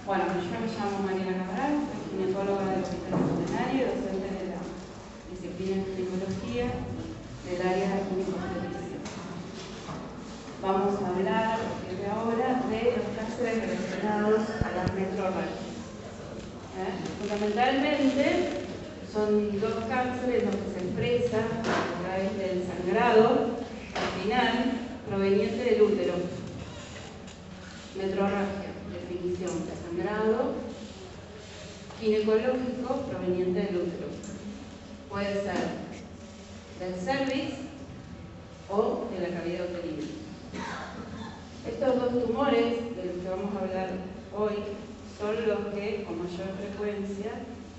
Bueno, yo me llamo Mariana Cabral, soy ginecóloga del Hospital Centenario y docente de la disciplina de ginecología del área de ginecología. Vamos a hablar a partir de ahora de los cánceres relacionados a las metrorragias. Fundamentalmente son dos cánceres en los que se expresa a través del sangrado vaginal proveniente del útero. Metrorragia, definición, sangrado ginecológico proveniente del útero. Puede ser del cervix o de la cavidad uterina. Estos dos tumores de los que vamos a hablar hoy son los que con mayor frecuencia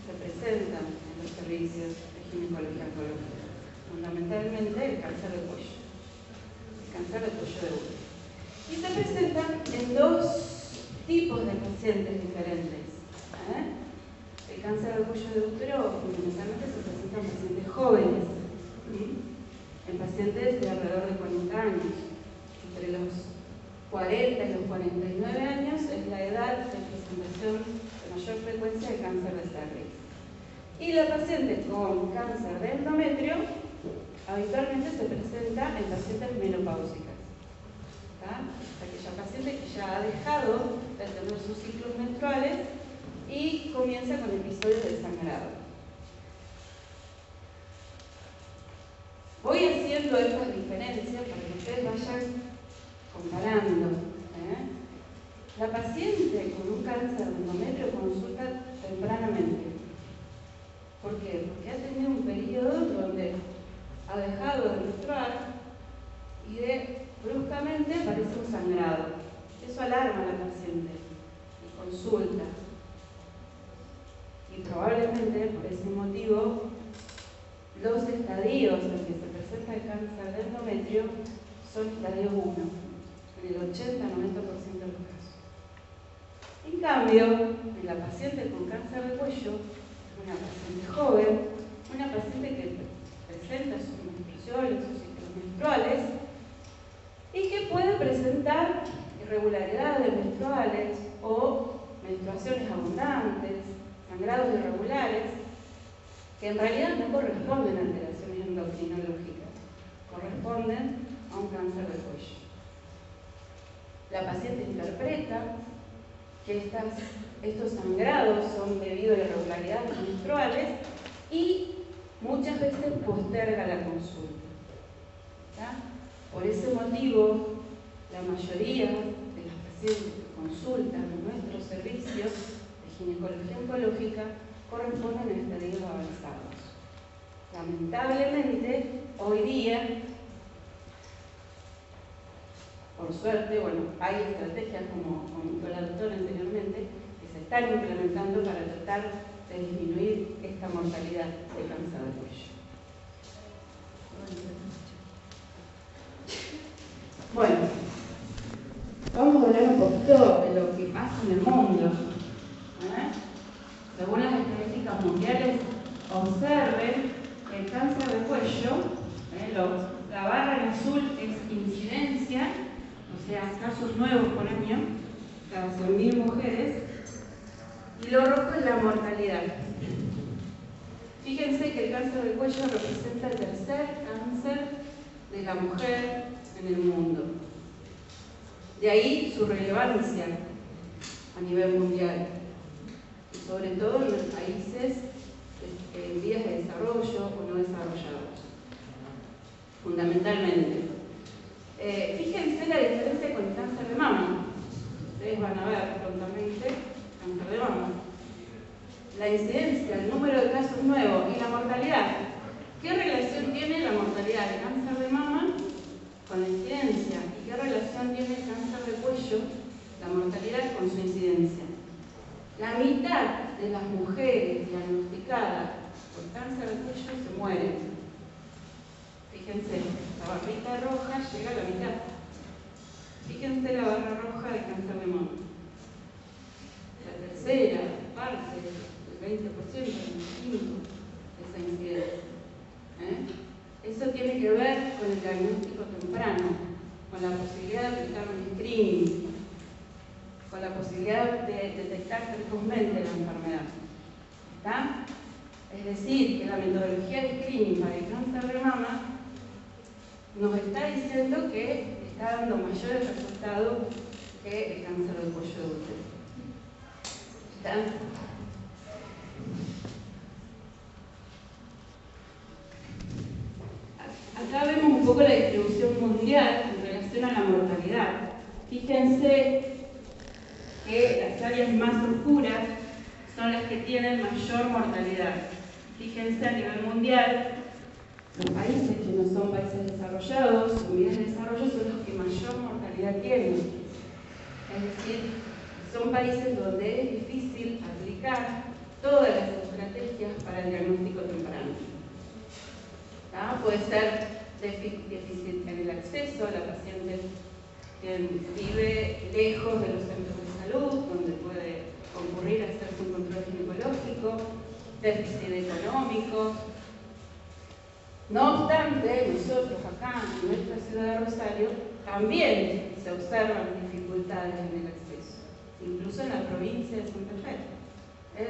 se presentan en los servicios de ginecología oncológica. Fundamentalmente el cáncer de cuello. El cáncer de cuello de útero. Y se presentan en dos tipos de pacientes diferentes. El cáncer del cuello de útero fundamentalmente se presenta en pacientes jóvenes, en pacientes de alrededor de 40 años. Entre los 40 y los 49 años es la edad de presentación de mayor frecuencia de cáncer de cervix. Y la paciente con cáncer de endometrio habitualmente se presenta en pacientes menopáusicas. Aquella paciente que ya ha dejado de tener sus ciclos menstruales y comienza con episodios de sangrado. Voy haciendo estas diferencias para que ustedes vayan comparando. La paciente con un cáncer de endometrio consulta tempranamente. ¿Por qué? Porque ha tenido un periodo donde ha dejado de menstruar y bruscamente aparece un sangrado. Eso alarma a la paciente y consulta. Y probablemente por ese motivo los estadios en que se presenta el cáncer de endometrio son estadio 1, en el 80-90% de los casos. En cambio, en la paciente con cáncer de cuello, una paciente joven, una paciente que presenta sus menstruaciones, sus ciclos menstruales, y que puede presentar irregularidades menstruales o menstruaciones abundantes, sangrados irregulares, que en realidad no corresponden a alteraciones endocrinológicas, corresponden a un cáncer de cuello. La paciente interpreta que estos sangrados son debido a irregularidades menstruales y muchas veces posterga la consulta. Por ese motivo, la mayoría de las pacientes que consultan en nuestros servicios de ginecología oncológica corresponden a estadios avanzados. Lamentablemente, hoy día, por suerte, hay estrategias, como comentó la doctora anteriormente, que se están implementando para tratar de disminuir esta mortalidad de cáncer de cuello. Bueno, vamos a hablar un poquito de lo que pasa en el mundo. Según las estadísticas mundiales, observen que el cáncer de cuello, la barra en azul es incidencia, o sea, casos nuevos por año, cada 100.000 mujeres, y lo rojo es la mortalidad. Fíjense que el cáncer de cuello representa el tercer cáncer de la mujer en el mundo. De ahí su relevancia a nivel mundial, y sobre todo en los países en vías de desarrollo o no desarrollados, fundamentalmente. Fíjense la diferencia con el cáncer de mama. Ustedes van a ver prontamente cáncer de mama. La incidencia, el número de casos nuevos y la mortalidad. ¿Qué relación tiene la mortalidad de cáncer de mama con la incidencia? ¿Y qué relación tiene el cáncer de cuello, la mortalidad, con su incidencia? La mitad de las mujeres diagnosticadas por cáncer de cuello se mueren. Fíjense, la barrita roja llega a la mitad. Fíjense la barra roja de cáncer de mama. La tercera parte, el 20%, el 25% de esa incidencia. Eso tiene que ver con el diagnóstico temprano, con la posibilidad de aplicar un screening, con la posibilidad de detectar precozmente la enfermedad. ¿Está? Es decir, que la metodología de screening para el cáncer de mama nos está diciendo que está dando mayores resultados que el cáncer del cuello de útero. ¿Está? Acá vemos un poco la distribución mundial en relación a la mortalidad. Fíjense que las áreas más oscuras son las que tienen mayor mortalidad. Fíjense a nivel mundial, los países que no son países desarrollados, en vías de desarrollo, son los que mayor mortalidad tienen. Es decir, son países donde es difícil aplicar todas las estrategias para el diagnóstico temprano. Puede ser déficit en el acceso, la paciente vive lejos de los centros de salud, donde puede concurrir a hacerse un control ginecológico, déficit económico. No obstante, nosotros acá, en nuestra ciudad de Rosario, también se observan dificultades en el acceso, incluso en la provincia de Santa Fe.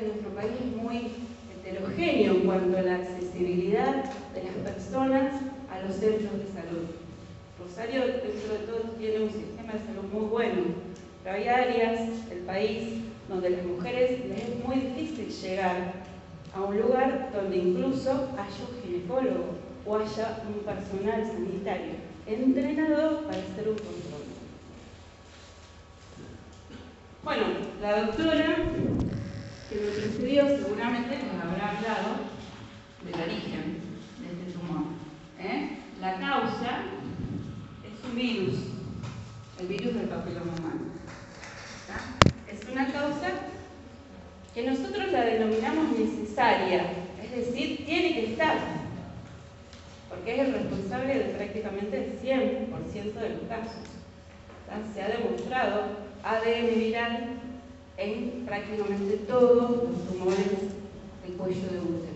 Nuestro país es muy heterogéneo en cuanto a la accesibilidad de las personas a los centros de salud. Rosario, dentro de todo, tiene un sistema de salud muy bueno, pero hay áreas del país donde a las mujeres les es muy difícil llegar a un lugar donde incluso haya un ginecólogo o haya un personal sanitario entrenado para hacer un control. Bueno, la doctora que me precedió seguramente nos habrá hablado del origen de este tumor. La causa es un virus, el virus del papiloma humano. Es una causa que nosotros la denominamos necesaria, es decir, tiene que estar, porque es el responsable de prácticamente el 100% de los casos. Se ha demostrado ADN viral en prácticamente todos los tumores del cuello de útero.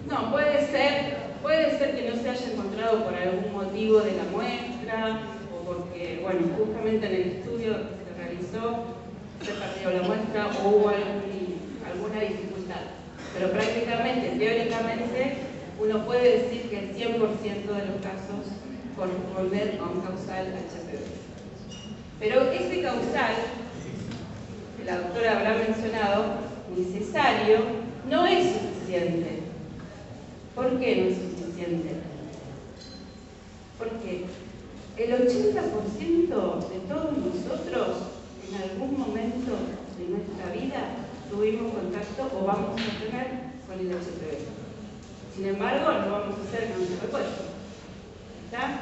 No, puede ser que no se haya encontrado por algún motivo de la muestra, o porque, bueno, justamente en el estudio que se realizó se perdió la muestra o hubo alguna dificultad. Pero prácticamente, teóricamente, uno puede decir que el 100% de los casos corresponden a un causal HPV. Pero ese causal, que la doctora habrá mencionado, necesario, no es suficiente. ¿Por qué no es suficiente? Porque el 80% de todos nosotros, en algún momento de nuestra vida, tuvimos contacto o vamos a tener con el HPV. Sin embargo, no vamos a hacer cáncer de cuello. ¿Está?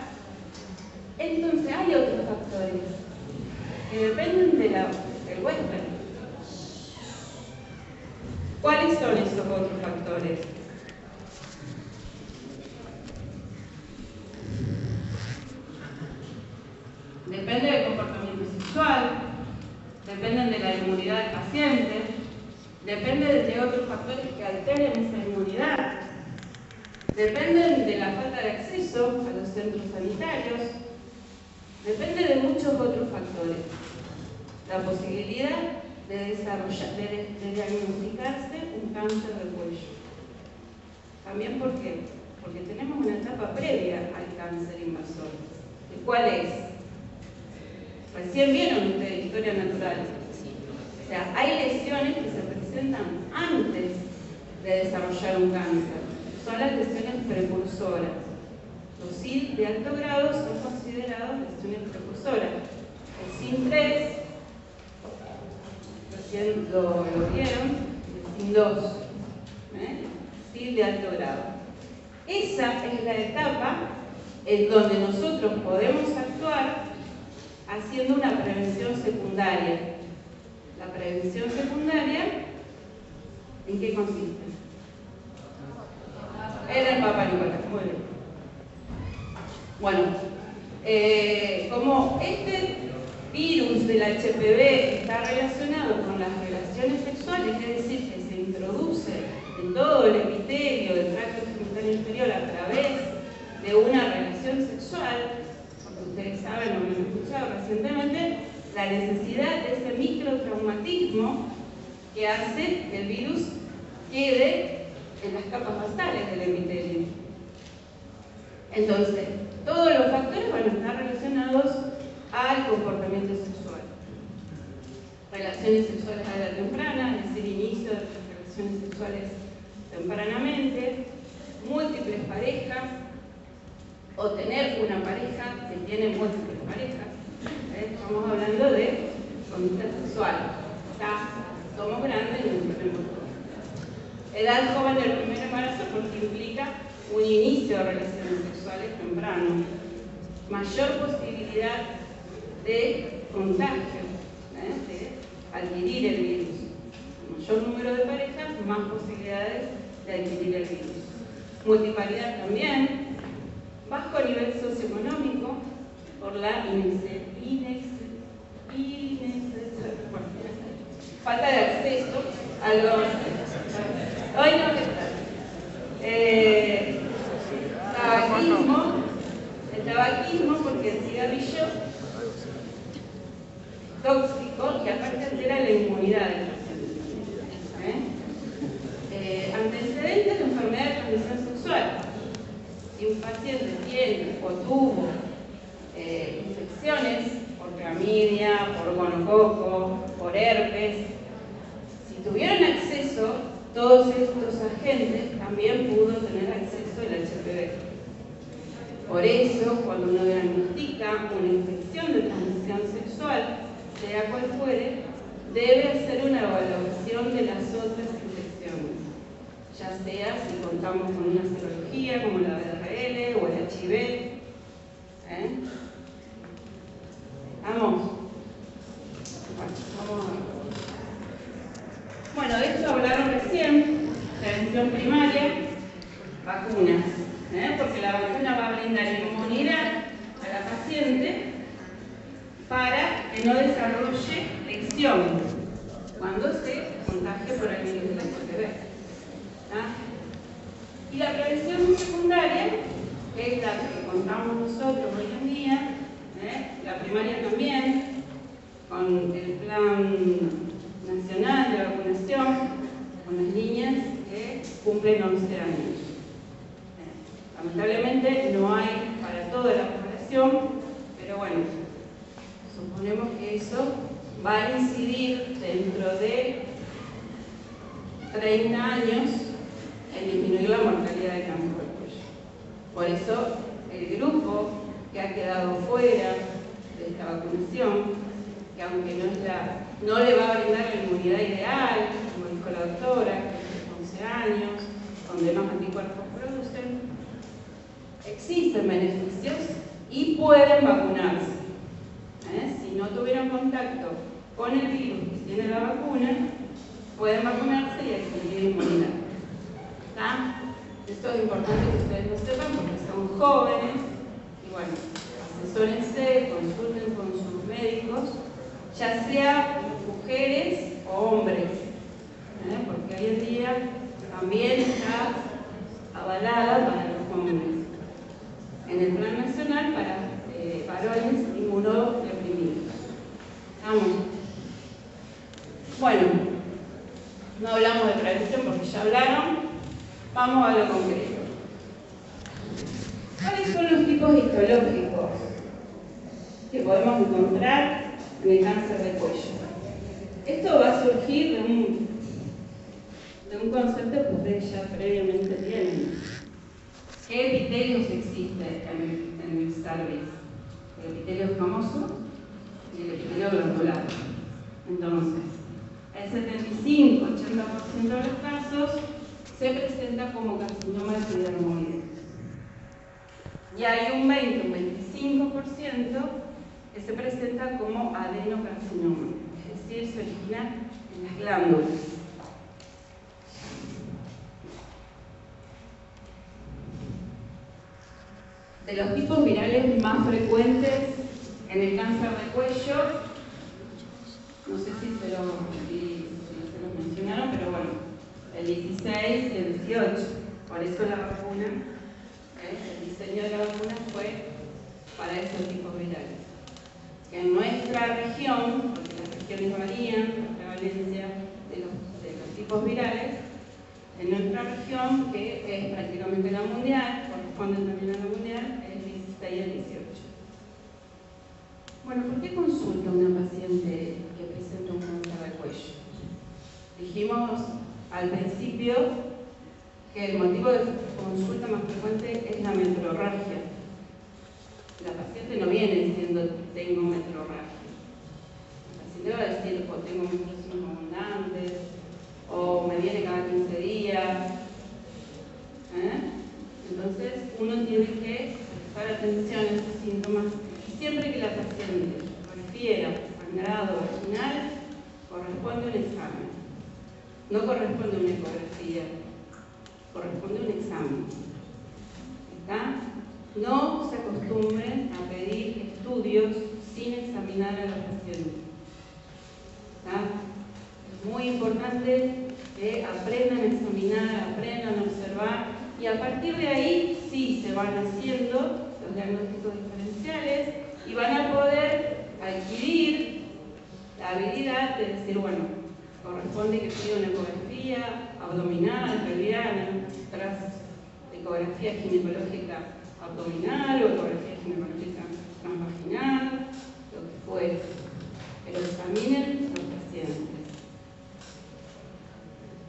Entonces, hay otros factores que dependen del huésped. ¿Cuáles son esos otros factores? Depende del comportamiento sexual, dependen de la inmunidad del paciente, depende de otros factores que alteren esa inmunidad, dependen de la falta de acceso a los centros sanitarios, depende de muchos otros factores. La posibilidad de diagnosticarse un cáncer de cuello. También, ¿por qué? Porque tenemos una etapa previa al cáncer invasor. ¿Y cuál es? Recién vieron ustedes historia natural. O sea, hay lesiones que se presentan antes de desarrollar un cáncer. Son las lesiones precursoras. Los SID de alto grado son considerados lesiones precursoras. El SIN3, recién lo vieron, el SIN2, SID de alto grado. Esa es la etapa en donde nosotros podemos actuar haciendo una prevención secundaria. La prevención secundaria, ¿en qué consiste? En el Papá Nicolás. Muy bien. Bueno, como este virus del HPV está relacionado con las relaciones sexuales, es decir, que se introduce en todo el epitelio del tracto genital inferior a través de una relación sexual, saben o lo han escuchado recientemente, la necesidad de ese microtraumatismo que hace que el virus quede en las capas basales del epitelio. Entonces, todos los factores van a estar relacionados al comportamiento sexual. Relaciones sexuales a edad temprana, es decir, inicio de relaciones sexuales tempranamente, múltiples parejas, o tener una pareja que tiene múltiples parejas. Estamos hablando de conducta sexual. Ya somos grandes y nos tenemos todo. Edad joven del primer embarazo porque implica un inicio de relaciones sexuales temprano. Mayor posibilidad de contagio, de adquirir el virus. Mayor número de parejas, más posibilidades de adquirir el virus. Multiparidad también. Bajo nivel socioeconómico por la falta de acceso a los... Hoy no, tabaquismo, el tabaquismo porque el cigarrillo tóxico y aparte altera la inmunidad del paciente. Antecedentes de enfermedad de transmisión sexual. Si un paciente tiene o tuvo infecciones por clamidia, por gonococo, por herpes, si tuvieron acceso todos estos agentes, también pudo tener acceso al HPV. Por eso, cuando uno diagnostica una infección de transmisión sexual, sea cual fuere, debe hacer una evaluación de las otras infecciones, ya sea si contamos con una serología como la VRL o el HIV. ¿Vamos? Vamos a ver. Bueno, de esto hablaron recién, prevención primaria, vacunas, porque la vacuna va a brindar inmunidad a la paciente para que no desarrolle lesiones cuando se contagie por el virus del HPV. Y la prevención secundaria, que es la que contamos nosotros hoy en día, la primaria también, con el plan nacional de vacunación, con las niñas que cumplen 11 años. Lamentablemente no hay para toda la población, pero bueno, suponemos que eso va a incidir dentro de 30 años en disminuir la mortalidad de cáncer del cuello. Por eso el grupo que ha quedado fuera de esta vacunación, que aunque no le va a brindar la inmunidad ideal, como dijo la doctora, que tiene 11 años, donde más anticuerpos producen, existen beneficios y pueden vacunarse. Si no tuvieron contacto con el virus que tiene la vacuna, pueden vacunarse y adquirir inmunidad. Esto es importante que ustedes lo sepan porque son jóvenes y bueno, asesórense, consulten con sus médicos, ya sea mujeres o hombres, porque hoy en día también está avalada para los hombres. En el plan nacional para varones inmunodeprimidos. ¿Estamos? Bueno, no hablamos de prevención porque ya hablaron. Vamos a lo concreto. ¿Cuáles son los tipos histológicos que podemos encontrar en el cáncer de cuello? Esto va a surgir de un concepto que ustedes ya previamente tienen. ¿Qué epitelios existe en el cervix? El epitelio escamoso y el epitelio glandular. Entonces, el 75-80% de los casos se presenta como carcinoma epidermoide. Y hay un 20-25% que se presenta como adenocarcinoma, es decir, se origina en las glándulas. De los tipos virales más frecuentes en el cáncer de cuello, no sé si se lo mencionaron, pero bueno, el 16 y el 18, por eso la vacuna, el diseño de la vacuna fue para esos tipos virales. región, porque las regiones varían, la prevalencia de los tipos virales, en nuestra región, que es prácticamente la mundial, corresponde también a la mundial, es 16 y el 18. Bueno, ¿por qué consulta una paciente que presenta un cáncer de cuello? Dijimos al principio que el motivo de consulta más frecuente es la metrorragia. La paciente no viene diciendo tengo metrorragia. La paciente va a decir o tengo menstruaciones abundantes, o me viene cada 15 días. Entonces uno tiene que prestar atención a esos síntomas y siempre que la paciente refiera sangrado vaginal, corresponde un examen. No corresponde una ecografía, corresponde un examen. ¿Está? No se acostumbren a pedir estudios sin examinar a la paciente. ¿Está? Es muy importante que aprendan a examinar, aprendan a observar y a partir de ahí sí se van haciendo los diagnósticos diferenciales y van a poder adquirir la habilidad de decir, bueno, corresponde que pida una ecografía abdominal, pelviana, tras ecografía ginecológica abdominal o ecografía ginecológica transvaginal, lo que fuere. Pero examinen los pacientes.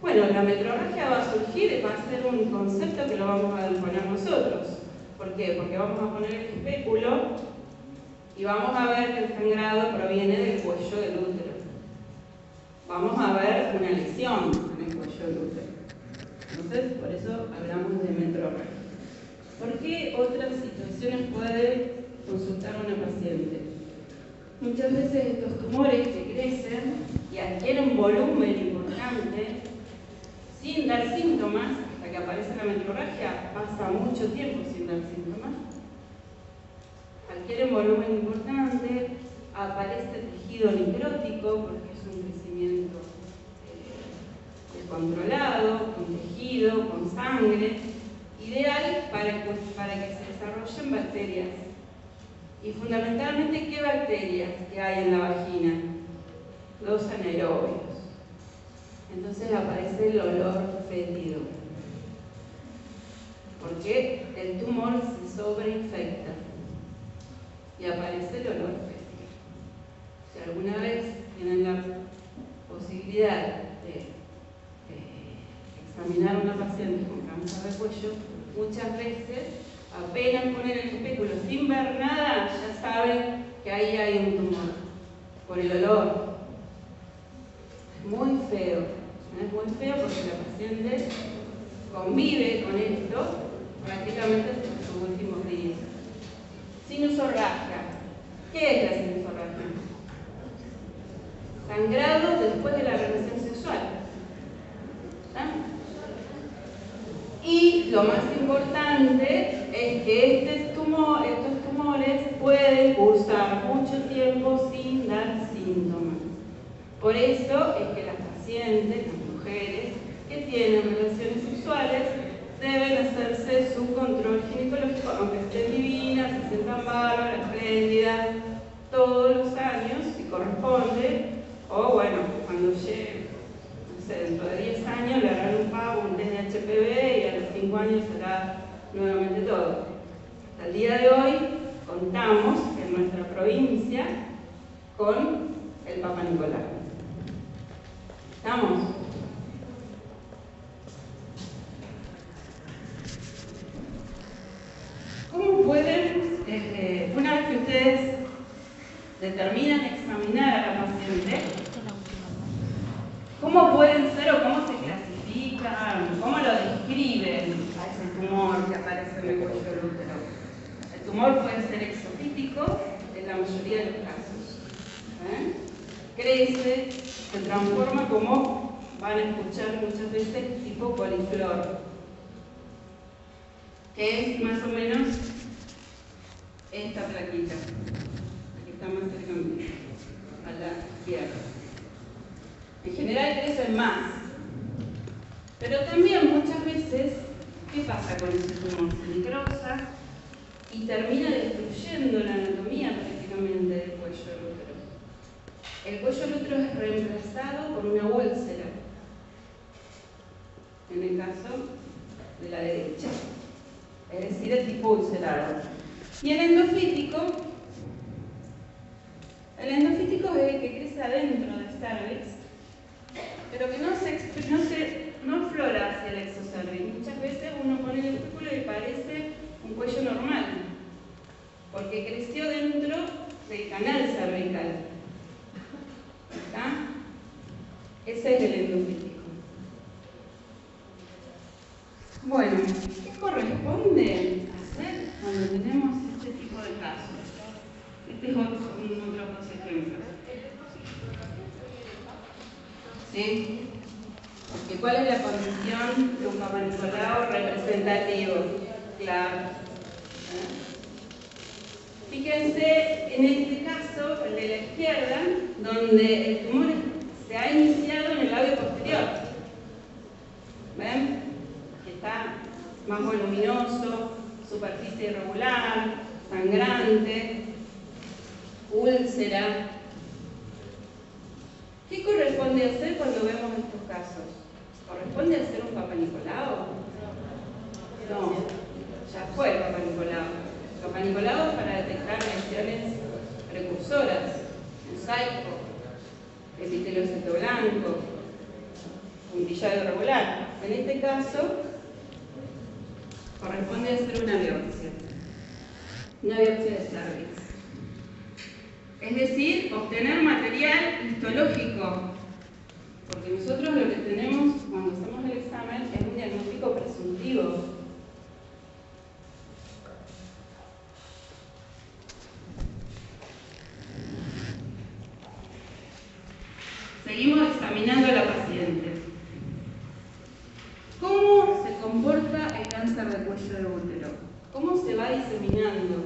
Bueno, la metrorragia va a surgir, va a ser un concepto que lo vamos a poner nosotros. ¿Por qué? Porque vamos a poner el espéculo y vamos a ver que el sangrado proviene del cuello del útero. Vamos a ver una lesión en el cuello del útero. Entonces, por eso hablamos de metrorragia. ¿Por qué otras situaciones puede consultar a una paciente? Muchas veces estos tumores que crecen y adquieren volumen importante sin dar síntomas, hasta que aparece la metrorragia, pasa mucho tiempo sin dar síntomas, adquieren volumen importante, aparece tejido necrótico porque es un crecimiento descontrolado, con tejido, con sangre, ideal para que se desarrollen bacterias. Y fundamentalmente, ¿qué bacterias que hay en la vagina? Los anaerobios. Entonces aparece el olor fétido. Porque el tumor se sobreinfecta y aparece el olor fétido. Si alguna vez tienen la posibilidad de examinar a una paciente con cáncer de cuello, muchas veces, apenas poner el espéculo sin ver nada, ya saben que ahí hay un tumor, por el olor. Es muy feo, porque la paciente convive con esto prácticamente hasta sus últimos días. Sinusorragia. ¿Qué es la sinusorragia? Sangrado después de la relación sexual. ¿Está? Y lo más importante es que estos tumores pueden cursar mucho tiempo sin dar síntomas. Por eso es que las pacientes, las mujeres que tienen relaciones sexuales, deben hacerse su control ginecológico, aunque estén divinas, se sientan bárbaras, espléndidas, todos los años, si corresponde, o bueno, cuando llegue, no sé, dentro de 10 años le harán un pago, un test de HPV y a los 5 años será nuevamente todo. Hasta el día de hoy contamos en nuestra provincia con el Papa Nicolás. ¿Estamos? ¿Cómo pueden, una vez que ustedes determinan examinar a la paciente, cómo pueden ser o cómo se clasifican, cómo lo describen a ese tumor que aparece en el cuello del útero? El tumor puede ser exofítico en la mayoría de los casos. Crece, se transforma como van a escuchar muchas veces tipo coliflor, que es más o menos esta plaquita, la que está más cerca a la izquierda. En general crecen más, pero también muchas veces, ¿qué pasa con ese tumor? Se necrosa y termina destruyendo la anatomía prácticamente del cuello del útero. el cuello del útero es reemplazado por una úlcera, en el caso de la derecha, es decir, el tipo ulcerado. Y el endofítico es el que crece adentro del cervix, pero que no aflora hacia el exocervix. Muchas veces uno pone el estípulo y parece un cuello normal, porque creció dentro del canal cervical. ¿Está? Ese es el endofítico. Bueno, ¿qué corresponde hacer cuando tenemos este tipo de casos? Este es otros dos ejemplos. ¿Sí? Porque ¿cuál es la condición de un Papa Nicolau representativo? Claro. Fíjense en este caso, el de la izquierda, donde el tumor se ha iniciado en el labio posterior. ¿Ven? Que está más voluminoso, superficie irregular, sangrante, úlcera. ¿Qué corresponde hacer cuando vemos estos casos? ¿Corresponde hacer un Papa Nicolau? No, ya fue el Papa Nicolau. Papa Nicolau es para detectar lesiones precursoras, mosaico, epitelioceto blanco, puntillado irregular. En este caso, corresponde hacer una biopsia de cervix. Es decir, obtener material histológico, porque nosotros lo que tenemos cuando hacemos el examen es un diagnóstico presuntivo. Seguimos examinando a la paciente. ¿Cómo se comporta el cáncer de cuello de útero? ¿Cómo se va diseminando?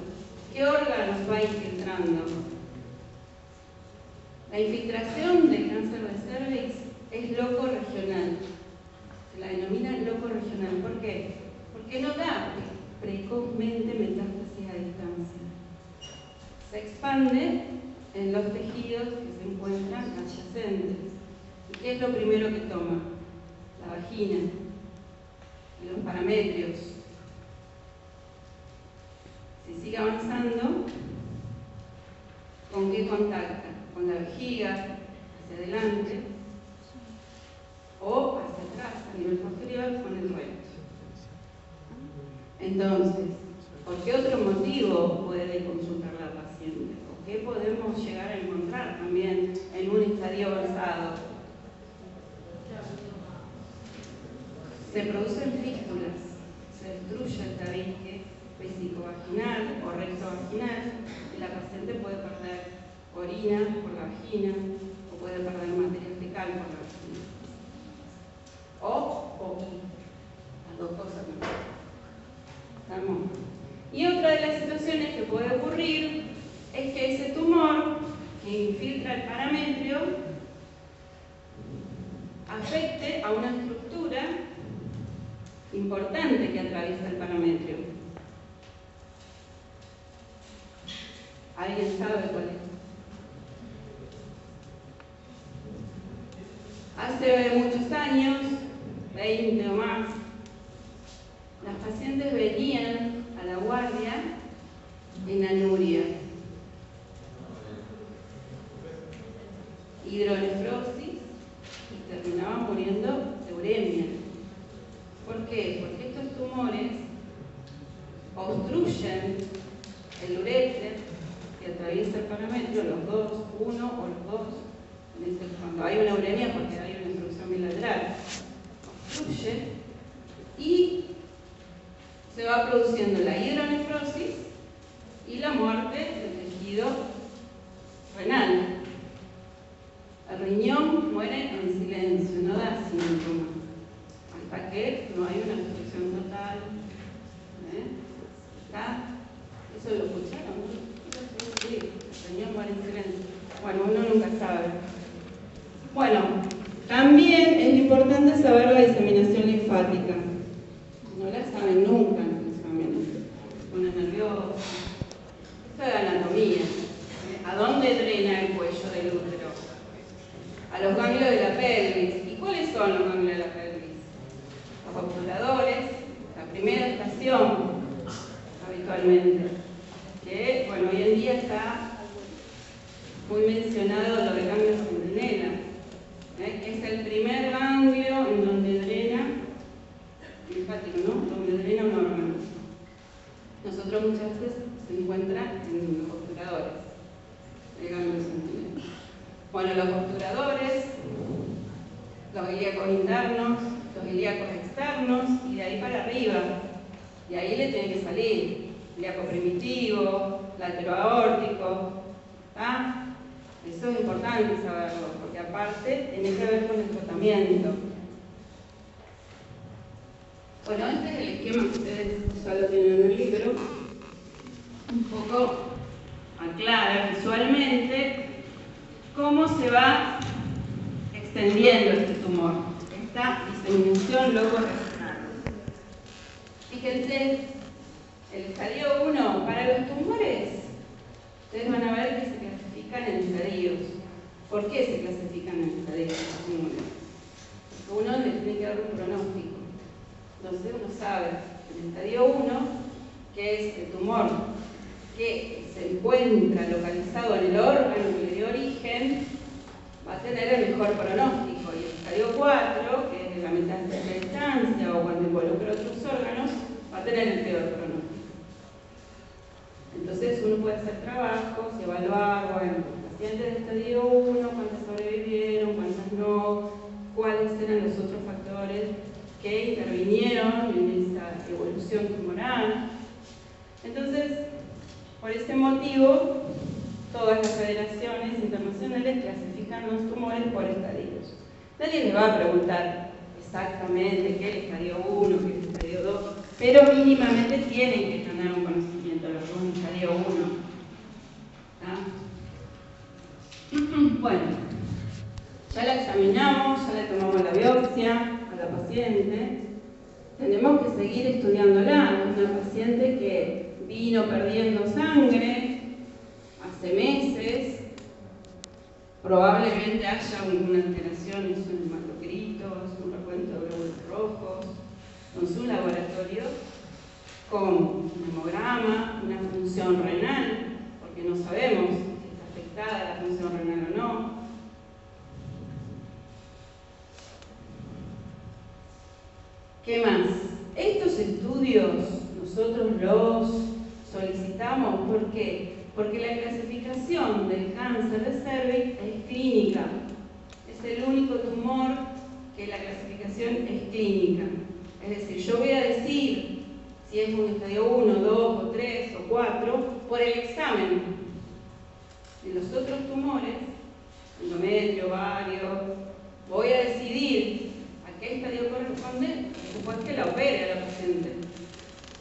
¿Qué órganos va infiltrando? La infiltración del cáncer de cervix es locorregional. Se la denomina locorregional. ¿Por qué? Porque no da precozmente metástasis a distancia. Se expande en los tejidos que se encuentran adyacentes. ¿Y qué es lo primero que toma? La vagina y los parametrios. Si sigue avanzando, ¿con qué contacta? Con la vejiga, hacia adelante, o hacia atrás, a nivel posterior, con el recto. Entonces, ¿por qué otro motivo puede consultar la paciente? ¿O qué podemos llegar a encontrar también en un estadio avanzado? Se producen fístulas, se destruye el tabique vesicovaginal o rectovaginal y la paciente puede perder orina por la vagina o puede perder materia fecal por la vagina. O popis, las dos cosas. ¿Estamos? Y otra de las situaciones que puede ocurrir es que ese tumor que infiltra el parametrio afecte a una estructura importante que atraviesa el parametrio. ¿Alguien sabe cuál es? Hace muchos años, 20 o más, las pacientes venían a la guardia en anuria, hidronefrosis y terminaban muriendo de uremia. ¿Por qué? Porque estos tumores obstruyen el uréter que atraviesa el parametrio, los dos, uno o los dos. Cuando hay una uremia, porque hay una obstrucción bilateral, obstruye y se va produciendo la hidronefrosis y la muerte del tejido renal. El riñón muere en silencio, no da síntomas, hasta que no hay una obstrucción total. ¿Está? ¿Eso lo escucharon? Sí, el riñón muere en silencio. Bueno, uno nunca sabe. Bueno, también es importante saber la diseminación linfática. No la saben nunca en los exámenes. Se ponen nerviosos. Esto es anatomía. ¿A dónde drena el cuello del útero? a los ganglios de la pelvis. ¿Y cuáles son los ganglios de la pelvis? Los obturadores, la primera estación, habitualmente. Que, bueno, hoy en día está muy mencionado lo del ganglio centinela, que es el primer ganglio en donde drena, linfático, ¿no? Donde drena un órgano. Nosotros muchas veces se encuentra en los obturadores, el ganglio centinela. Bueno, los obturadores, los ilíacos internos, los ilíacos externos y de ahí para arriba. Y ahí le tiene que salir ilíaco primitivo, lateroaórtico. ¿Ah? Eso es importante saberlo, porque aparte tiene que ver con el tratamiento. Bueno, este es el esquema que ustedes ya lo tienen en el libro. Un poco aclara visualmente cómo se va extendiendo este tumor, esta diseminación loco-regional. Fíjense, el estadio 1 para los tumores, ustedes van a ver que se clasifican en estadios. ¿Por qué se clasifican en estadios los tumores? Porque uno le tiene que dar un pronóstico. Entonces uno sabe, en el estadio 1, que es el tumor que se encuentra localizado en el órgano que le dio origen, va a tener el mejor pronóstico. Y el estadio 4, que es la metástasis de distancia o cuando involucra otros órganos, va a tener el peor pronóstico. Entonces uno puede hacer trabajos, evaluar, bueno, pacientes de estadio 1, cuántas sobrevivieron, cuántas no, cuáles eran los otros factores que intervinieron en esa evolución tumoral. Entonces, por ese motivo, todas las federaciones internacionales clasifican los tumores por estadios. Nadie les va a preguntar exactamente qué es el estadio 1, qué es el estadio 2, pero mínimamente tienen que tener un conocimiento de lo que es un estadio 1. Bueno, ya la examinamos, ya le tomamos la biopsia a la paciente. Tenemos que seguir estudiándola. Es una paciente que vino perdiendo sangre hace meses. Probablemente haya alguna alteración en sus hematocritos, un recuento de glóbulos rojos, con su laboratorio, con un hemograma, una función renal, porque no sabemos si está afectada la función renal o no. ¿Qué más? Estos estudios nosotros los solicitamos, ¿por qué? Porque la clasificación del cáncer de cervix es clínica. Es el único tumor que la clasificación es clínica. Es decir, yo voy a decir si es un estadio 1, 2, o 3, o 4, por el examen. En los otros tumores, endometrio, ovario, voy a decidir a qué estadio corresponde después que la opere a la paciente.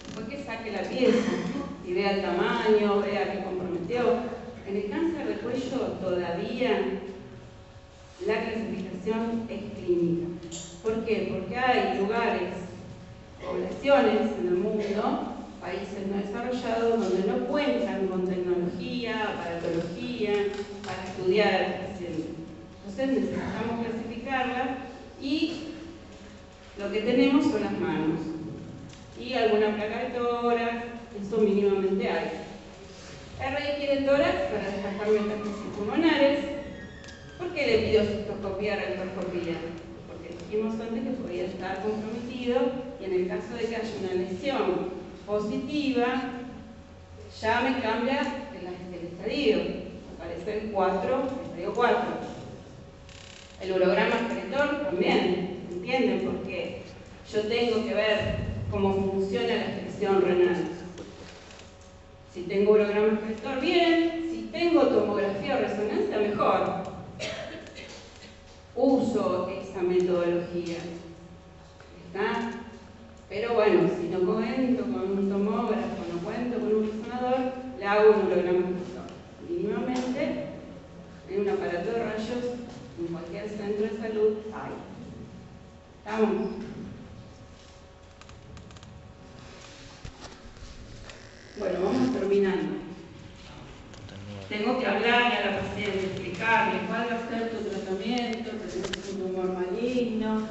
Después que saque la pieza y vea el tamaño, vea qué comprometió. En el cáncer de cuello todavía la clasificación es clínica. ¿Por qué? Porque hay lugares, poblaciones en el mundo, países no desarrollados, donde no cuentan con tecnología, aparatología, para estudiar a la paciente. Entonces necesitamos clasificarla y lo que tenemos son las manos. Y alguna placa de tórax, eso mínimamente hay. RX de tórax para destacar metástasis pulmonares. ¿Por qué le pido cistoscopía rectoscopía? Porque dijimos antes que podía estar comprometido y en el caso de que haya una lesión positiva, ya me cambia el estadio. Aparece el 4, el estadio 4. El urograma excretor también, ¿entienden? Porque yo tengo que ver cómo funciona la excreción renal. Si tengo urograma excretor, bien. Si tengo tomografía o resonancia, mejor. Uso esa metodología. ¿Está? Pero bueno, si no cuento con un tomógrafo, no cuento con un resonador, le hago un urograma excretor. Mínimamente, en un aparato de rayos, en cualquier centro de salud hay. ¿Estamos? Bueno, vamos terminando. Tengo que hablarle a la paciente, explicar. explicarle cuál va a ser tu tratamiento, tenés un tumor maligno,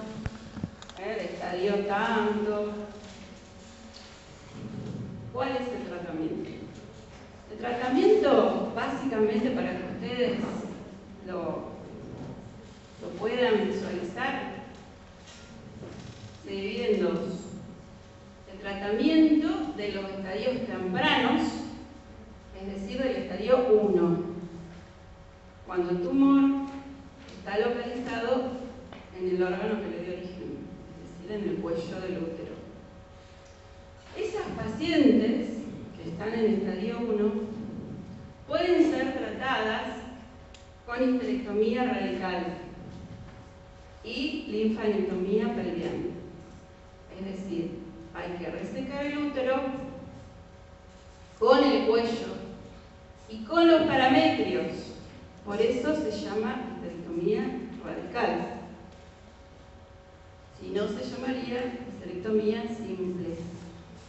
el estadio tanto. ¿Cuál es el tratamiento? El tratamiento, básicamente, para que ustedes lo puedan visualizar, se divide en dos. El tratamiento de los estadios tempranos, es decir, del estadio 1, cuando el tumor está localizado en el órgano que le dio origen, es decir, en el cuello del útero. Esas pacientes que están en estadio 1 pueden ser tratadas con histerectomía radical y linfadenectomía pelviana. Es decir, hay que resecar el útero con el cuello y con los parametrios. Por eso se llama histerectomía radical. Si no, se llamaría histerectomía simple,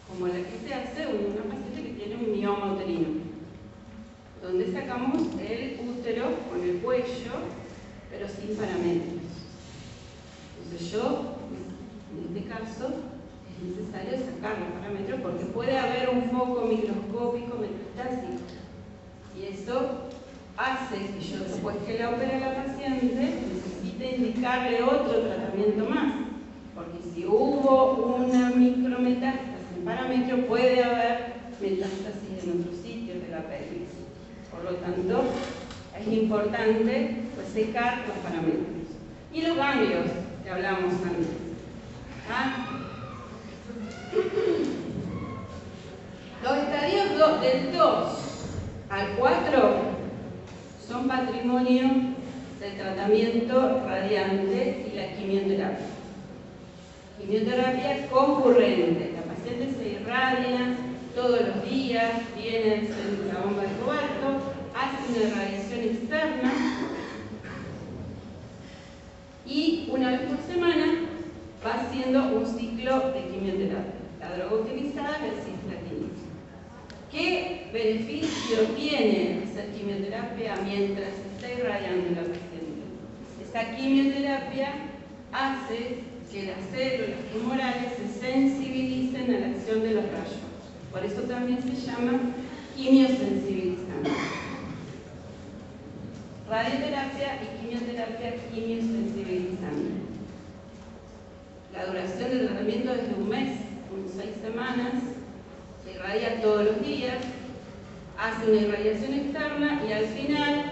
como la que se hace en una paciente que tiene un mioma uterino, donde sacamos el útero con el cuello, pero sin parametrios. Entonces en este caso, es necesario sacar los parámetros porque puede haber un foco microscópico metastásico. Y eso hace que yo, después que la opere a la paciente, necesite indicarle otro tratamiento más. Porque si hubo una micrometástasis en parámetro, puede haber metástasis en otros sitios de la pelvis. Por lo tanto, es importante secar los parámetros. Y los ganglios, que hablamos antes. Los estadios del 2 al 4 son patrimonio del tratamiento radiante y la quimioterapia. Quimioterapia concurrente. La paciente se irradia todos los días, viene la bomba de cobalto, hace una irradiación externa y una vez por semana va haciendo un ciclo de quimioterapia. La droga utilizada es el cisplatina. ¿Qué beneficio tiene hacer quimioterapia mientras está irradiando la paciente? Esta quimioterapia hace que las células tumorales se sensibilicen a la acción de los rayos. Por eso también se llama quimiosensibilizante. Radioterapia y quimioterapia quimiosensibilizante. La duración del tratamiento es de un mes, 6 semanas, se irradia todos los días, hace una irradiación externa y al final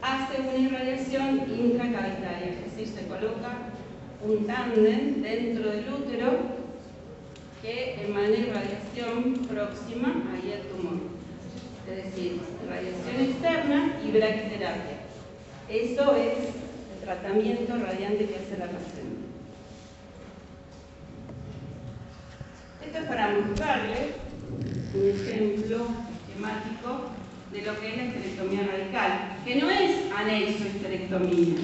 hace una irradiación intracavitaria, es decir, se coloca un tándem dentro del útero que emana irradiación próxima ahí al tumor. Es decir, irradiación externa y braquiterapia. Eso es el tratamiento radiante que hace la paciente. Esto es para mostrarle un ejemplo esquemático de lo que es la histerectomía radical, que no es anexo histerectomía,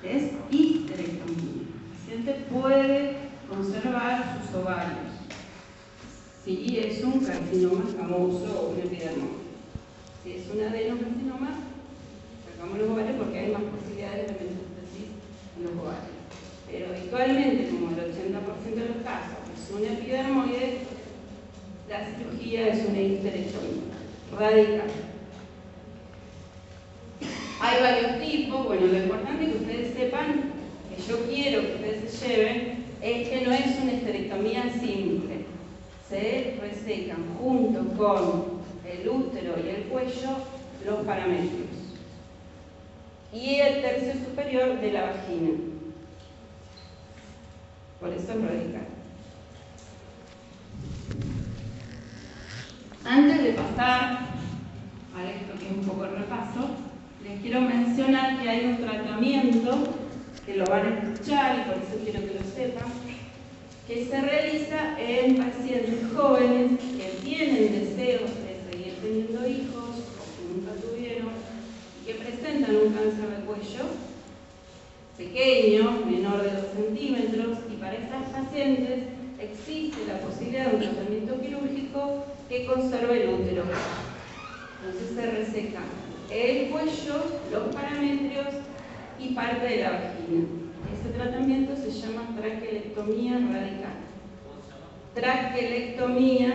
es histerectomía. El paciente puede conservar sus ovarios si es un carcinoma escamoso o un epidermoide. Si es un adenocarcinoma, sacamos los ovarios porque hay más posibilidades de metástasis en los ovarios. Pero habitualmente, como el 80% de los casos, es un epidermoide, la cirugía es una histerectomía radical. Hay varios tipos. Bueno, lo importante es que ustedes sepan, que yo quiero que ustedes se lleven, es que no es una histerectomía simple. Se resecan junto con el útero y el cuello los parametrios y el tercio superior de la vagina. Por eso es radical. Antes de pasar a esto que es un poco el repaso, les quiero mencionar que hay un tratamiento que lo van a escuchar y por eso quiero que lo sepan, que se realiza en pacientes jóvenes que tienen deseos de seguir teniendo hijos o que nunca tuvieron y que presentan un cáncer de cuello pequeño, menor de 2 centímetros, y para estas pacientes existe la posibilidad de un tratamiento quirúrgico que conserve el útero. Entonces se reseca el cuello, los parametrios y parte de la vagina. Ese tratamiento se llama traquelectomía radical. Traquelectomía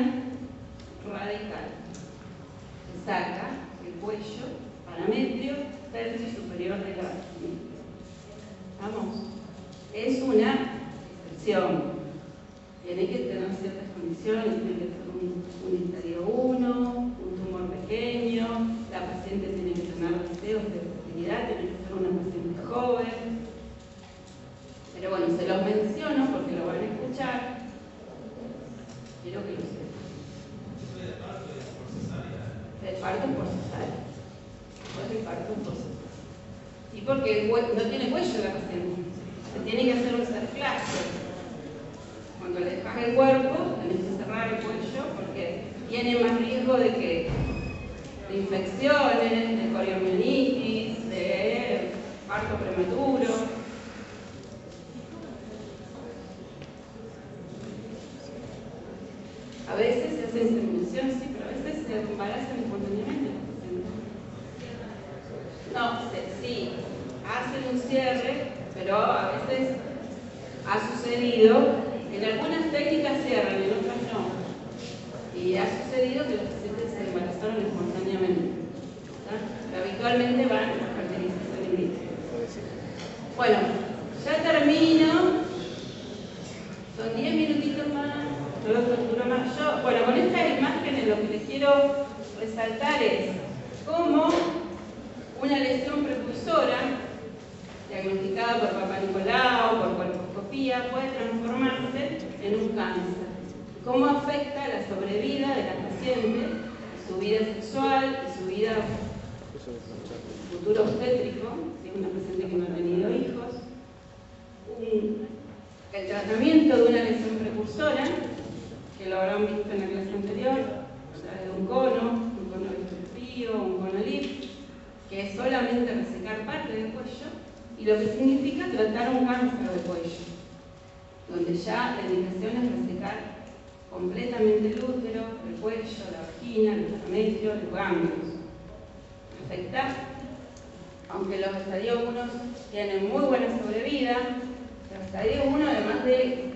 radical. Se saca el cuello, parametrio, tercio superior de la vagina. Vamos, es una excepción. Tiene que tener ciertas condiciones, tiene que ser un estadio 1, un tumor pequeño, la paciente tiene que tener deseos de fertilidad, tiene que ser una paciente joven. Pero bueno, se los menciono porque lo van a escuchar. Quiero que lo sepan. El parto es por cesárea. Después el parto es por cesárea. Y porque no tiene cuello la paciente. Se tiene que hacer un cerclaje. Cuando le dejas el cuerpo, tenés que cerrar el cuello porque tiene más riesgo de infecciones, de coriomionitis, de parto prematuro. A veces se hace inseminación, sí, pero a veces se embarazan espontáneamente los pacientes. No, sí, hacen un cierre, pero a veces ha sucedido. En algunas técnicas cierran, en otras no. Y ha sucedido que los pacientes se embarazaron espontáneamente. Pero habitualmente van a fertilización in vitro. Bueno, ya termino. Son 10 minutitos más, no lo torturo más. Bueno, con estas imágenes lo que les quiero resaltar es cómo una lesión precursora diagnosticada por Papá Nicolau, por colposcopía, puede transformarse en un cáncer. ¿Cómo afecta la sobrevida de la paciente, su vida sexual y su vida futuro obstétrico, si es una paciente que no ha tenido hijos? El tratamiento de una lesión precursora, que lo habrán visto en la clase anterior, a través de un cono bisturío, un cono LIP, que es solamente resecar parte del cuello, y lo que significa tratar un cáncer de cuello, donde ya la indicación es resecar completamente el útero, el cuello, la vagina, los parametrios, los ganglios. Afecta, aunque los estadios 1 tienen muy buena sobrevida, los estadios 1, además de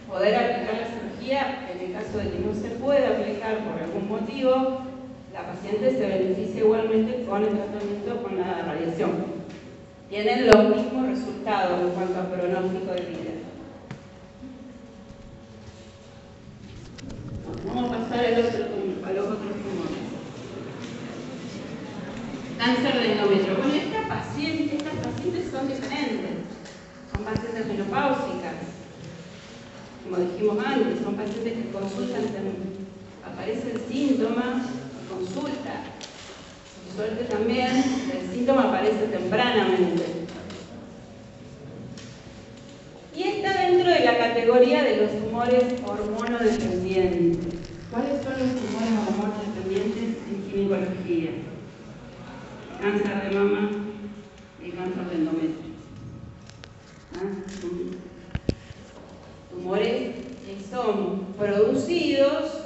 poder aplicar la cirugía, en el caso de que no se pueda aplicar por algún motivo, la paciente se beneficia igualmente con el tratamiento con la radiación. Tienen los mismos resultados en cuanto a pronóstico de vida. Vamos a pasar a los otros tumores. Cáncer de endometrio. Bueno, estas pacientes son diferentes. Son pacientes menopáusicas. Como dijimos antes, son pacientes que consultan, aparece el síntoma, consulta. Por suerte también el síntoma aparece tempranamente. Y está dentro de la categoría de los tumores hormonodependientes. ¿Cuáles son los tumores hormonodependientes en ginecología? Cáncer de mama y cáncer de endometrio. Tumores que son producidos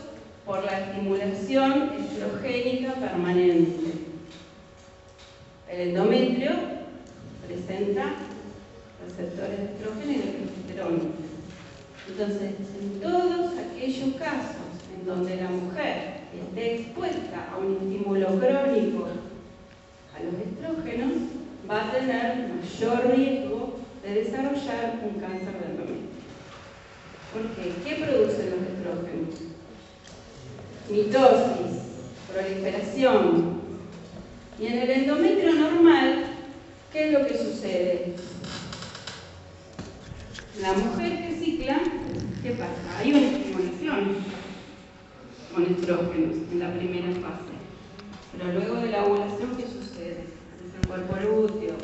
por la estimulación estrogénica permanente. El endometrio presenta receptores de estrógeno y de progesterona. Entonces, en todos aquellos casos en donde la mujer esté expuesta a un estímulo crónico a los estrógenos, va a tener mayor riesgo de desarrollar un cáncer de endometrio. ¿Por qué? ¿Qué producen los estrógenos? Mitosis, proliferación. Y en el endometrio normal, ¿qué es lo que sucede? La mujer que cicla, ¿qué pasa? Hay una estimulación con estrógenos en la primera fase. Pero luego de la ovulación, ¿qué sucede? Aparece el cuerpo lúteo,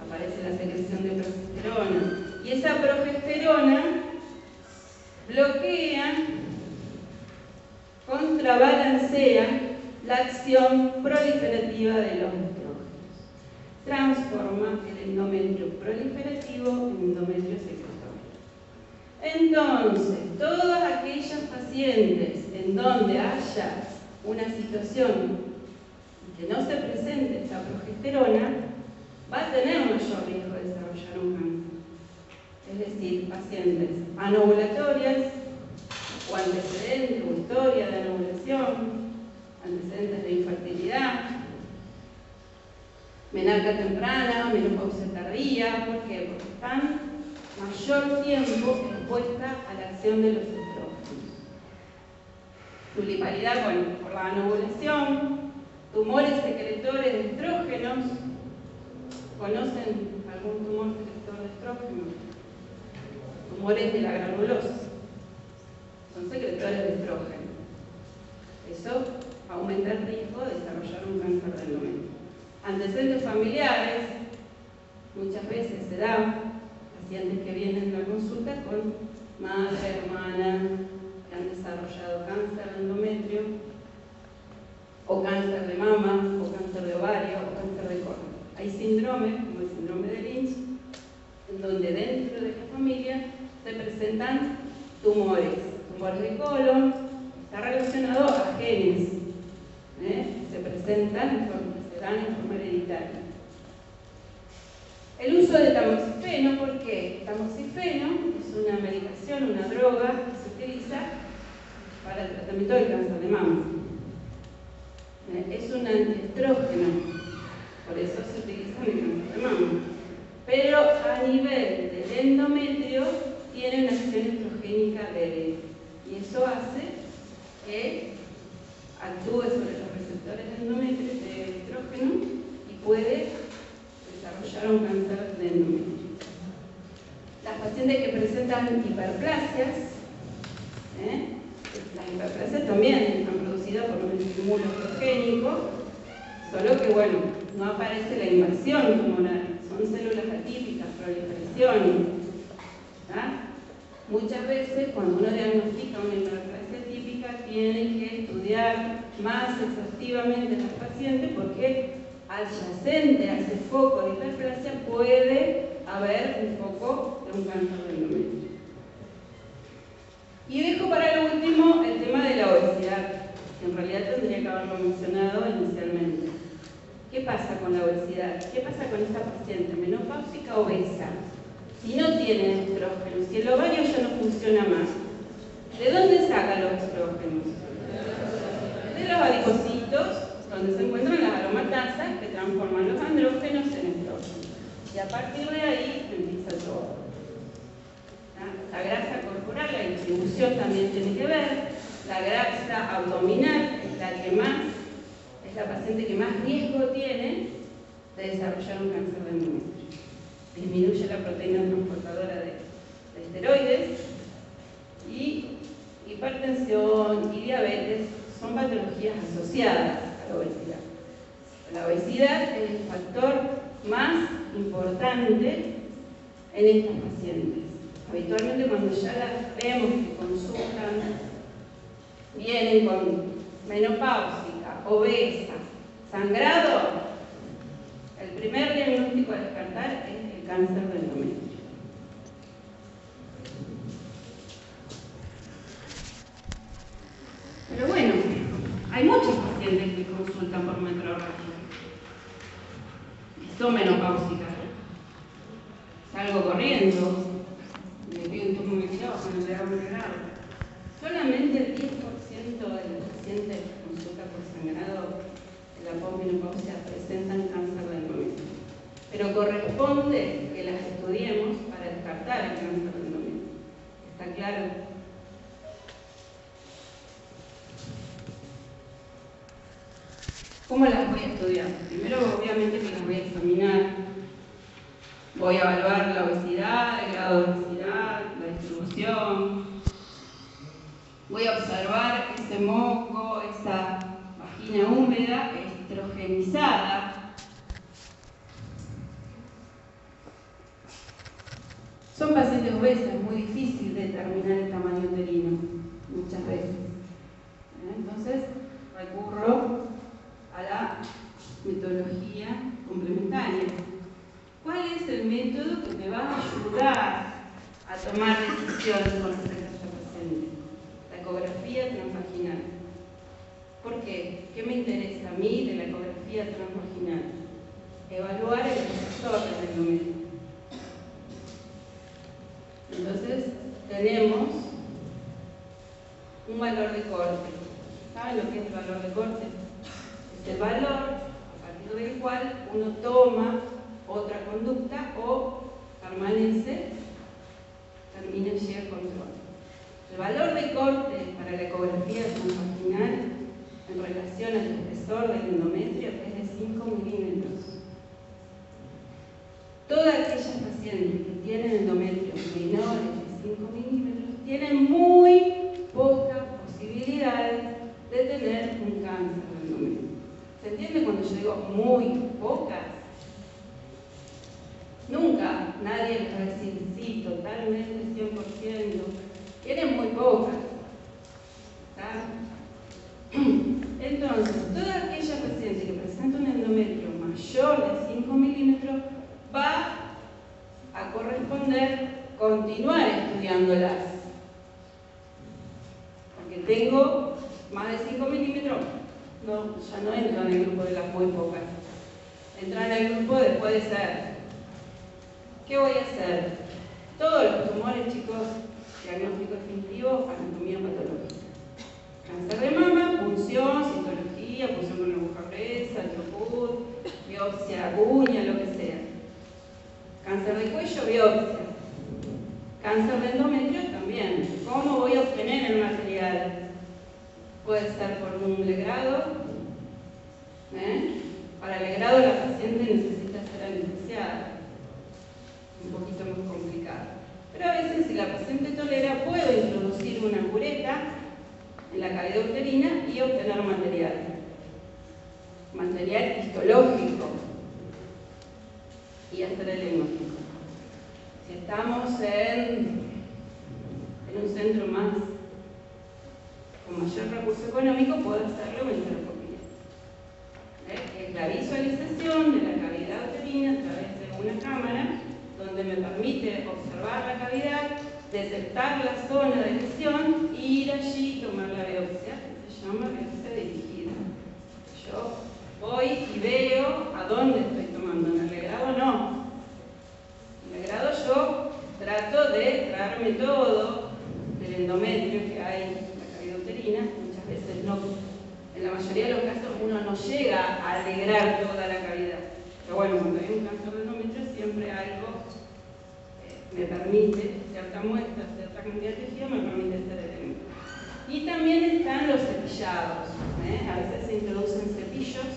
aparece la secreción de progesterona. Y esa progesterona bloquea, contrabalancea la acción proliferativa de los estrógenos. Transforma el endometrio proliferativo en endometrio secretorio. Entonces, todas aquellas pacientes en donde haya una situación y que no se presente esta progesterona, va a tener mayor riesgo de desarrollar un cáncer. Es decir, pacientes anovulatorias o antecedentes o historia de anovulación, antecedentes de infertilidad, menarca temprana, menopausia tardía. ¿Por qué? Porque están mayor tiempo expuestas a la acción de los estrógenos. Tuliparidad, bueno, por la anovulación, tumores secretores de estrógenos. ¿Conocen algún tumor secretor de estrógenos? Tumores de la granulosa. Son secretores de estrógeno. Eso aumenta el riesgo de desarrollar un cáncer de endometrio. Antecedentes familiares, muchas veces se dan pacientes que vienen a la consulta con madre, hermana, que han desarrollado cáncer de endometrio, o cáncer de mama, o cáncer de ovario, o cáncer de colon. Hay síndromes, como el síndrome de Lynch, en donde dentro de la familia se presentan tumores de colon, está relacionado a genes, se presentan, se dan en forma hereditaria. El uso de tamoxifeno, ¿por qué? Tamoxifeno es una medicación, una droga que se utiliza para el tratamiento del cáncer de mama. Es un antiestrógeno, por eso se utiliza en el cáncer de mama. Pero a nivel del endometrio tiene una acción estrogénica débil. Y eso hace que actúe sobre los receptores de endometrio, de estrógeno, y puede desarrollar un cáncer de endometrio. Las pacientes que presentan hiperplasias, las hiperplasias también están producidas por un estímulo estrogénico, solo que bueno, no aparece la invasión tumoral, son células atípicas, proliferaciones. Muchas veces cuando uno diagnostica una hiperplasia típica tiene que estudiar más exhaustivamente a las pacientes porque adyacente a ese foco de hiperplasia puede haber un foco de un cáncer de endometrio. Y dejo para lo último el tema de la obesidad, que en realidad tendría que haberlo mencionado inicialmente. ¿Qué pasa con la obesidad? ¿Qué pasa con esta paciente menopáusica obesa? Si no tiene estrógenos, si el ovario ya no funciona más, ¿de dónde sacan los estrógenos? De los adipocitos, donde se encuentran las aromatasas que transforman los andrógenos en estrógenos. Y a partir de ahí empieza todo. La grasa corporal, la distribución también tiene que ver. La grasa abdominal es la que más, es la paciente que más riesgo tiene de desarrollar un cáncer de endometrio. Disminuye la proteína transportadora de esteroides, y hipertensión y diabetes son patologías asociadas a la obesidad. La obesidad es el factor más importante en estas pacientes. Habitualmente cuando ya las vemos que consultan, vienen con menopáusica, obesa, sangrado, el primer diagnóstico a descartar es el cáncer de endometrio. Pero bueno, hay muchos pacientes que consultan por metrorragia y son menopáusicas. Salgo corriendo, me pido un turno de quirófano, le hago un grado. Solamente el 10% de los pacientes que consultan por sangrado en la posmenopausia presentan cáncer de endometrio. Pero corresponde que las estudiemos para descartar el cáncer de endometrio. ¿Está claro? ¿Cómo las voy a estudiar? Primero, obviamente, que las voy a examinar. Voy a evaluar la obesidad, el grado de obesidad, la distribución. Voy a observar ese moco, esa vagina húmeda, estrogenizada. Son pacientes obesas, es muy difícil determinar el tamaño uterino, muchas veces. Entonces, recurro a la metodología complementaria. ¿Cuál es el método que me va a ayudar a tomar decisiones con respecto a esta paciente? La ecografía transvaginal. ¿Por qué? ¿Qué me interesa a mí de la ecografía ecografía transvaginal. Evaluar el espesor del endometrio. Entonces, tenemos un valor de corte. ¿Saben lo que es el valor de corte? Es el valor a partir del cual uno toma otra conducta o termina y llega al control. El valor de corte para la ecografía transvaginal en relación al espesor del endometrio es de 5 milímetros. Todas aquellas pacientes que tienen endometrios menores de 5 milímetros tienen muy pocas posibilidades de tener un cáncer de endometrio. ¿Se entiende cuando yo digo muy pocas? Nunca nadie les va a decir sí, totalmente, 100%. Tienen muy pocas. ¿Está? Entonces, toda aquella paciente que presenta un endometrio mayor de 5 milímetros va a corresponder continuar estudiándolas. Porque tengo más de 5 milímetros, ya no entro en el grupo de las muy pocas. Entrar en el grupo de puede ser. ¿Qué voy a hacer? Todos los tumores, chicos, diagnóstico definitivo, anatomía patológica. Cáncer de mama, punción, citología, punción con aguja presa, Trocut, biopsia, uña, lo que sea. Cáncer de cuello, biopsia. Cáncer de endometrio también. ¿Cómo voy a obtener el material? Puede ser por un legrado. Para el legrado la paciente necesita ser anestesiada. Un poquito más complicado. Pero a veces, si la paciente tolera, puedo introducir una cureta en la cavidad uterina y obtener material histológico y hacer el diagnóstico. Si estamos en un centro con mayor recurso económico, puedo hacerlo en enteroscopía. Es la visualización de la cavidad uterina a través de una cámara donde me permite observar la cavidad, detectar la zona de lesión, ir allí y tomar la biopsia, que se llama biopsia dirigida. Yo voy y veo a dónde estoy tomando. En el legrado no. En el legrado yo trato de traerme todo del endometrio que hay en la cavidad uterina. Muchas veces no. En la mayoría de los casos uno no llega a alegrar toda la cavidad. Pero bueno, cuando hay un cáncer de endometrio siempre algo me permite, cierta muestra, cierta cantidad de tejido me permite hacer el diagnóstico. Y también están los cepillados. A veces se introducen cepillos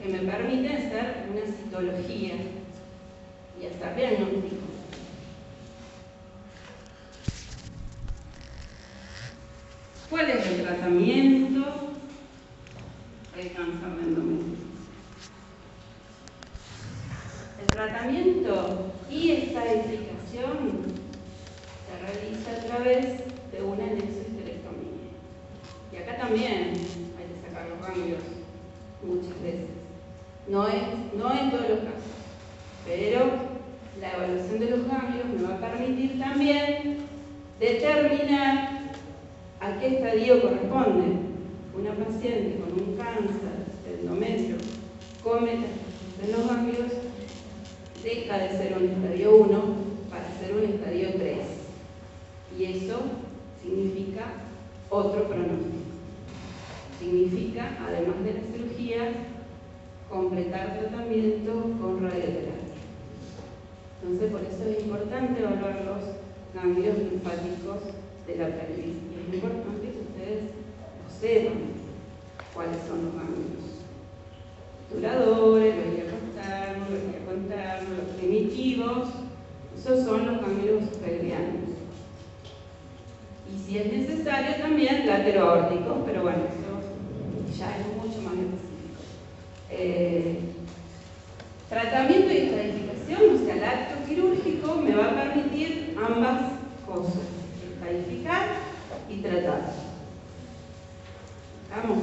que me permiten hacer una citología y hacer diagnóstico. ¿Cuál es el tratamiento del cáncer de endometrio? El tratamiento y estadificación se realiza a través de una anexohisterectomía. Y acá también hay que sacar los ganglios muchas veces. No en todos los casos, pero la evaluación de los ganglios me va a permitir también determinar a qué estadio corresponde. Una paciente con un cáncer de endometrio con metástasis en los ganglios deja de ser un estadio 1 para ser un estadio 3. Y eso significa otro pronóstico. Significa, además de la cirugía, completar tratamiento con radioterapia. Entonces, por eso es importante evaluar los ganglios linfáticos de la pelvis. Y es importante que ustedes lo sepan cuáles son los ganglios. Obturadores, los iliocosternos, los ilioconternos, los primitivos, esos son los ganglios pelvianos. Y si es necesario también lateroaórticos, pero bueno, eso ya es mucho más específico. Tratamiento y estadificación, o sea, el acto quirúrgico me va a permitir ambas cosas, estadificar y tratar. ¿Vamos?